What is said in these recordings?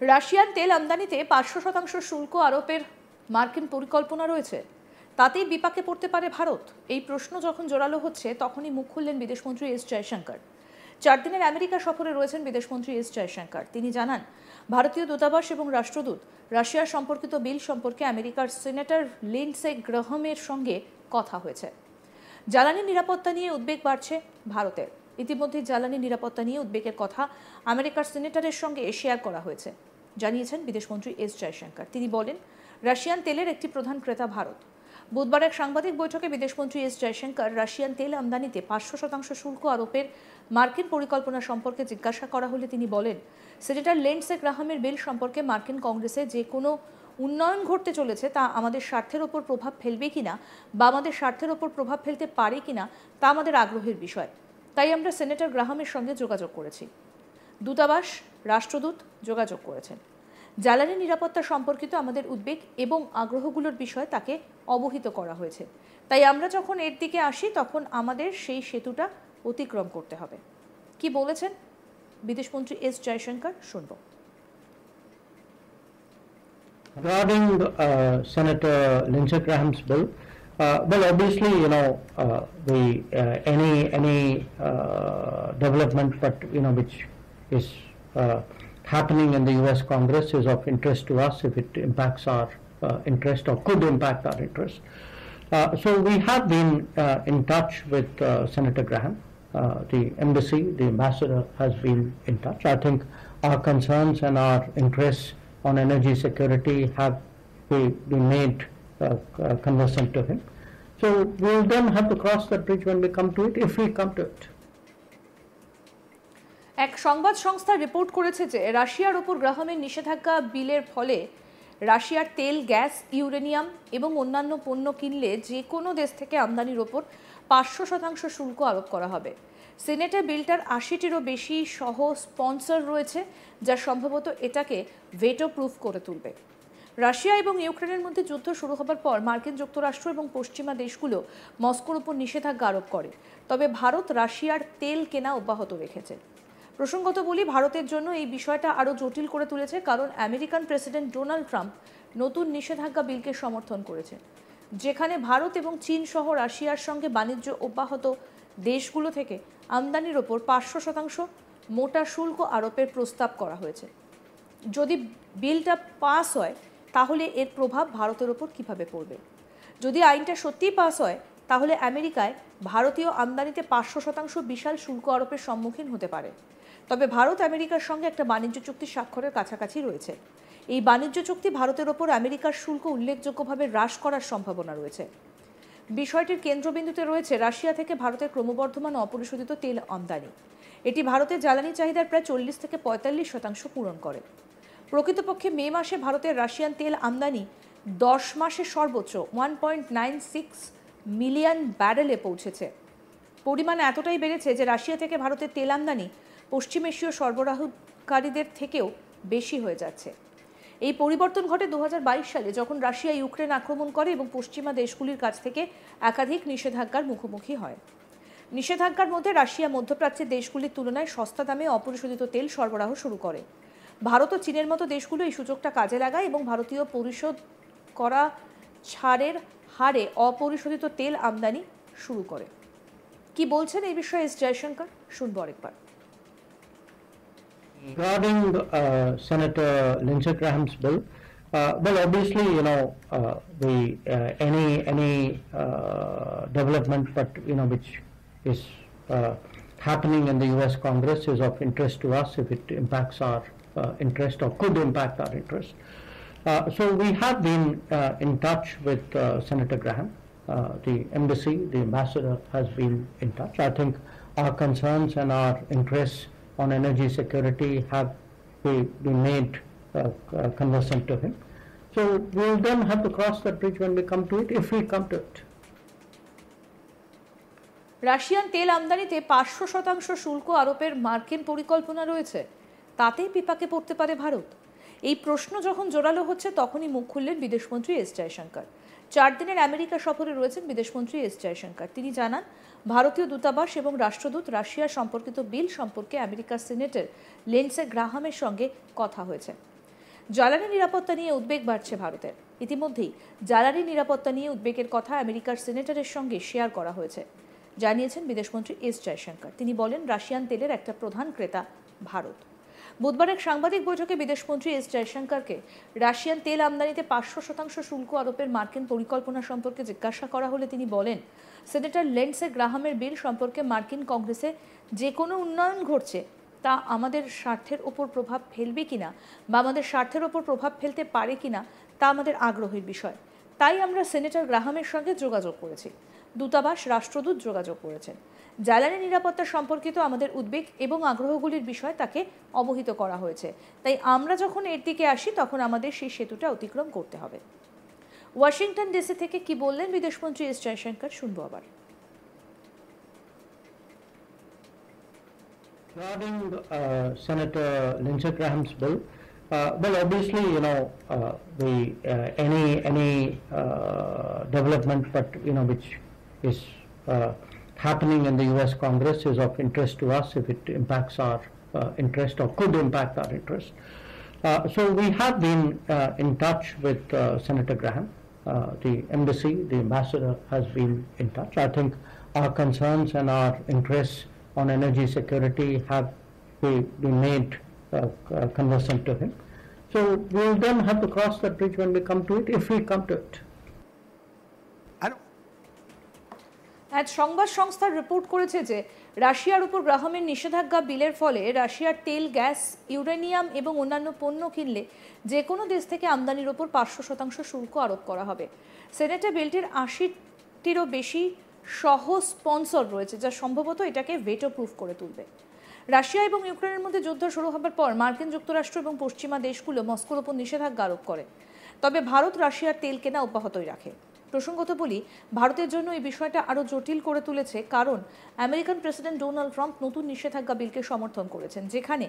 Russian তেল আমদানিতে ৫০০% শুল্ক আরোপের মার্কিন পরিকল্পনা রয়েছে, তাতেই বিপাকে পড়তে পারে ভারত। এই প্রশ্ন যখন জোরালো হচ্ছে তখনই মুখ খুললেন বিদেশমন্ত্রী এস জয়শঙ্কর। ৪ দিনের আমেরিকা সফরে রয়েছেন বিদেশমন্ত্রী এস জয়শঙ্কর। তিনি জানান, ভারতীয় দূতাবাস এবং রাষ্ট্রদূত রাশিয়ার সম্পর্কিত বিল সম্পর্কে আমেরিকার সিনেটর লিন্ডসে গ্রাহামের সঙ্গে কথা হয়েছে। জ্বালানি নিরাপত্তা নিয়ে উদ্বেগ বাড়ছে ভারতের। ইতিমধ্যে জ্বালানি নিরাপত্তা নিয়ে উদ্বেগের কথা আমেরিকার সিনেটরের সঙ্গে শেয়ার করা হয়েছে, জানিয়েছেন বিদেশমন্ত্রী এস জয়শঙ্কর। তিনি বলেন, রাশিয়ান তেলের একটি প্রধান ক্রেতা ভারত। বুধবার এক সাংবাদিক বৈঠকে বিদেশমন্ত্রী এস জয়শঙ্কর রাশিয়ান তেল আমদানিতে ৫০০% শুল্ক আরোপের মার্কিন পরিকল্পনা সম্পর্কে জিজ্ঞাসা করা হলে তিনি বলেন, সিনেটর লিন্ডসে গ্রাহামের বিল সম্পর্কে মার্কিন কংগ্রেসে যে কোনো উন্নয়ন ঘটতে চলেছে তা আমাদের স্বার্থের ওপর প্রভাব ফেলবে কিনা বা আমাদের স্বার্থের ওপর প্রভাব ফেলতে পারে কিনা তা আমাদের আগ্রহের বিষয়। তাই আমরা সেনেটর গ্রাহামের সঙ্গে যোগাযোগ করেছি। দূতাবাস, রাষ্ট্রদূত যোগাযোগ করেছেন। জ্বালানি নিরাপত্তা সম্পর্কিত আমাদের উদ্বেগ এবং আগ্রহগুলোর বিষয়ে তাকে অবহিত করা হয়েছে। তাই আমরা যখন এর দিকে আসি তখন আমাদের সেই সেতুটা অতিক্রম করতে হবে। কি বলেছেন বিদেশমন্ত্রী এস জয়শঙ্কর, শুনব। Regarding Senator Lindsey Graham's bill, well, obviously, any development, but which is happening in the U.S. Congress is of interest to us if it impacts our interest or could impact our interest. So we have been in touch with Senator Graham. The embassy, the ambassador, has been in touch. I think our concerns and our interests on energy security have been made conversant to him. So we'll then have to cross that bridge when we come to it, if we come to it. এক সংবাদ সংস্থা report করেছে যে রাশিয়ার ওপর গ্রাহামের নিষেধাজ্ঞা বিলের ফলে রাশিয়ার তেল, গ্যাস, ইউরেনিয়াম এবং অন্যান্য পণ্য কিনলে যে কোনো দেশ থেকে আমদানির ওপর ৫০০% শুল্ক আরোপ করা হবে। সিনেটে বিলটার ৮০টিরও বেশি সহ স্পন্সর রয়েছে, যা সম্ভবত এটাকে ভেটো প্রুফ করে তুলবে। রাশিয়া এবং ইউক্রেনের মধ্যে যুদ্ধ শুরু হবার পর মার্কিন যুক্তরাষ্ট্র এবং পশ্চিমা দেশগুলো মস্কোর উপর নিষেধাজ্ঞা আরোপ করে, তবে ভারত রাশিয়ার তেল কেনা অব্যাহত রেখেছে। প্রসঙ্গত বলি, ভারতের জন্য এই বিষয়টা আরও জটিল করে তুলেছে, কারণ আমেরিকান প্রেসিডেন্ট ডোনাল্ড ট্রাম্প নতুন নিষেধাজ্ঞা বিলকে সমর্থন করেছে, যেখানে ভারত এবং চীন সহ রাশিয়ার সঙ্গে বাণিজ্য অব্যাহত দেশগুলো থেকে আমদানির ওপর ৫০০% মোটা শুল্ক আরোপের প্রস্তাব করা হয়েছে। যদি বিলটা পাস হয় তাহলে এর প্রভাব ভারতের ওপর কিভাবে পড়বে? যদি আইনটা সত্যিই পাস হয় তাহলে আমেরিকায় ভারতীয় আমদানিতে ৫০০% বিশাল শুল্ক আরোপের সম্মুখীন হতে পারে। তবে ভারত আমেরিকার সঙ্গে একটা বাণিজ্য চুক্তি স্বাক্ষরের কাছাকাছি রয়েছে। এই বাণিজ্য চুক্তি ভারতের ওপর আমেরিকার শুল্ক উল্লেখযোগ্যভাবে হ্রাস করার সম্ভাবনা রয়েছে। বিষয়টির কেন্দ্রবিন্দুতে রয়েছে রাশিয়া থেকে ভারতের ক্রমবর্ধমান অপরিশোধিত তেল আমদানি। এটি ভারতের জ্বালানি চাহিদার প্রায় ৪০ থেকে ৪৫% পূরণ করে। প্রকৃতপক্ষে মে মাসে ভারতের রাশিয়ান তেল আমদানি 10 মাসে সর্বোচ্চ 1.96 মিলিয়ন ব্যারেলে পৌঁছেছে। পরিমাণ এতটাই বেড়েছে যে রাশিয়া থেকে ভারতের তেল আমদানি পশ্চিম এশীয় সরবরাহকারীদের থেকেও বেশি হয়ে যাচ্ছে। এই পরিবর্তন ঘটে ২০২২ সালে, যখন রাশিয়া ইউক্রেন আক্রমণ করে এবং পশ্চিমা দেশগুলির কাছ থেকে একাধিক নিষেধাজ্ঞার মুখোমুখি হয়। নিষেধাজ্ঞার মধ্যে রাশিয়া মধ্যপ্রাচ্যের দেশগুলির তুলনায় সস্তা দামে অপরিশোধিত তেল সরবরাহ শুরু করে। ভারত ও চীনের মতো দেশগুলো এই সুযোগটা কাজে লাগায় এবং ভারতীয় পরিশোধ করা ছাড়ের হারে অপরিশোধিত তেল আমদানি শুরু করে। কি বলছেন এই বিষয়ে এস জয়শঙ্কর, শুনবো আরেকবার। Regarding Senator Lindsey Graham's bill, well, obviously, any development, but which is happening in the U.S. Congress is of interest to us if it impacts our interest or could impact our interest. So we have been in touch with Senator Graham. The embassy, the ambassador, has been in touch. I think our concerns and our interests on energy security have been made conversant to him. So we'll then have to cross that bridge when we come to it, if we come to it. Russian তেল আমদানিতে ৫০০% শুল্ক আরোপের মার্কিন পরিকল্পনা রয়েছে, তাতেই বিপাকে পড়তে পারে ভারত। এই প্রশ্ন যখন জোরালো হচ্ছে তখনই মুখ খুললেন বিদেশমন্ত্রী এস জয়শঙ্কর। ৪ দিনের আমেরিকা সফরে রয়েছেন বিদেশমন্ত্রী এস জয়শঙ্কর। তিনি জানান, ভারতীয় দূতাবাস এবং রাষ্ট্রদূত রাশিয়ার সম্পর্কিত বিল সম্পর্কে আমেরিকার সিনেটর লিন্ডসে গ্রাহামের সঙ্গে কথা হয়েছে। জ্বালানি নিরাপত্তা নিয়ে উদ্বেগ বাড়ছে ভারতের। ইতিমধ্যেই জ্বালানি নিরাপত্তা নিয়ে উদ্বেগের কথা আমেরিকার সিনেটরের সঙ্গে শেয়ার করা হয়েছে, জানিয়েছেন বিদেশমন্ত্রী এস জয়শঙ্কর। তিনি বলেন, রাশিয়ান তেলের একটা প্রধান ক্রেতা ভারত। বুধবার এক সাংবাদিক বৈঠকে বিদেশমন্ত্রী এস জয়শঙ্করকে রাশিয়ান তেল আমদানিতে 500% শুল্ক আরোপের মার্কিন পরিকল্পনা সম্পর্কে জিজ্ঞাসা করা হলে তিনি বলেন, সেনেটর লেন্ডসে গ্রাহামের বিল সম্পর্কে মার্কিন কংগ্রেসে যে কোনো উন্নয়ন ঘটছে তা আমাদের স্বার্থের ওপর প্রভাব ফেলবে কিনা বা আমাদের স্বার্থের ওপর প্রভাব ফেলতে পারে কিনা তা আমাদের আগ্রহের বিষয়। তাই আমরা সেনেটর গ্রাহামের সঙ্গে যোগাযোগ করেছি। দূতাবাস, রাষ্ট্রদূত যোগাযোগ করেছেন। জ্বালানি নিরাপত্তা সম্পর্কিত আমাদের উদ্বেগ এবং আগ্রহগুলির বিষয় তাকে অবহিত করা হয়েছে। তাই আমরা যখন এর দিকে আসি তখন আমাদের সেই সেতুটা অতিক্রম করতে হবে। ওয়াশিংটন ডিসি থেকে কি বললেন বিদেশমন্ত্রী এস জয়শঙ্কর, শুনবো আবার। Regarding Senator Lindsey Graham's bill, well, obviously, any development, but which is happening in the U.S. Congress is of interest to us if it impacts our interest or could impact our interest. So we have been in touch with Senator Graham. The embassy, the ambassador has been in touch. I think our concerns and our interests on energy security have been made conversant to him. So we'll then have to cross that bridge when we come to it, if we come to it. আজ সংবাদ সংস্থার report করেছে যে রাশিয়ার উপর গ্রাহামের নিষেধাজ্ঞা বিলের ফলে রাশিয়ার তেল, গ্যাস, ইউরেনিয়াম এবং অন্যান্য পণ্য কিনলে যে কোনো দেশ থেকে আমদানির ওপর 500% শুল্ক আরোপ করা হবে। সেনেটে বিলটির 80টিরও বেশি সহ স্পন্সর রয়েছে, যা সম্ভবত এটাকে ভেটো প্রুফ করে তুলবে। রাশিয়া এবং ইউক্রেনের মধ্যে যুদ্ধ শুরু হবার পর মার্কিন যুক্তরাষ্ট্র এবং পশ্চিমা দেশগুলো মস্কোর ওপর নিষেধাজ্ঞা আরোপ করে। তবে ভারত রাশিয়ার তেল কেনা অব্যাহতই রাখে। প্রসঙ্গত বলি, ভারতের জন্য এই বিষয়টা আরও জটিল করে তুলেছে, কারণ আমেরিকান প্রেসিডেন্ট ডোনাল্ড ট্রাম্প নতুন নিষেধাজ্ঞা বিলকে সমর্থন করেছেন, যেখানে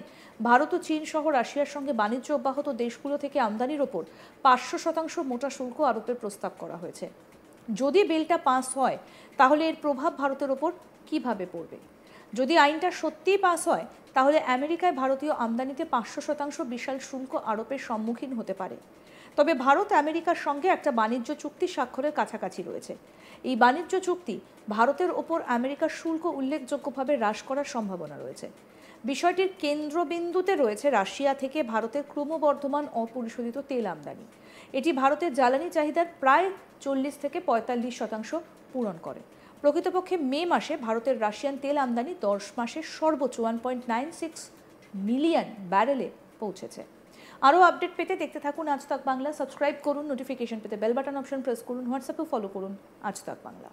ভারত ও চীন সহ রাশিয়ার সঙ্গে বাণিজ্য অব্যাহত দেশগুলো থেকে আমদানির ওপর 500% মোটা শুল্ক আরোপের প্রস্তাব করা হয়েছে। যদি বিলটা পাস হয় তাহলে এর প্রভাব ভারতের ওপর কিভাবে পড়বে? যদি আইনটা সত্যিই পাস হয় তাহলে আমেরিকায় ভারতীয় আমদানিতে 500% বিশাল শুল্ক আরোপের সম্মুখীন হতে পারে। তবে ভারত আমেরিকার সঙ্গে একটা বাণিজ্য চুক্তি স্বাক্ষরের কাছাকাছি রয়েছে। এই বাণিজ্য চুক্তি ভারতের ওপর আমেরিকার শুল্ক উল্লেখযোগ্যভাবে হ্রাস করার সম্ভাবনা রয়েছে। বিষয়টির কেন্দ্রবিন্দুতে রয়েছে রাশিয়া থেকে ভারতের ক্রমবর্ধমান অপরিশোধিত তেল আমদানি। এটি ভারতের জ্বালানি চাহিদার প্রায় 40 থেকে 45% পূরণ করে। প্রকৃতপক্ষে মে মাসে ভারতের রাশিয়ান তেল আমদানি 10 মাসের সর্বোচ্চ 1.96 মিলিয়ন ব্যারেলে পৌঁছেছে। আরও আপডেট পেতে দেখতে থাকুন আজ তাক বাংলা। সাবস্ক্রাইব করুন, নোটিফিকেশন পেতে বেল বাটন অপশন প্রেস করুন, হোয়াটসঅ্যাপেও ফলো করুন আজ তাক বাংলা।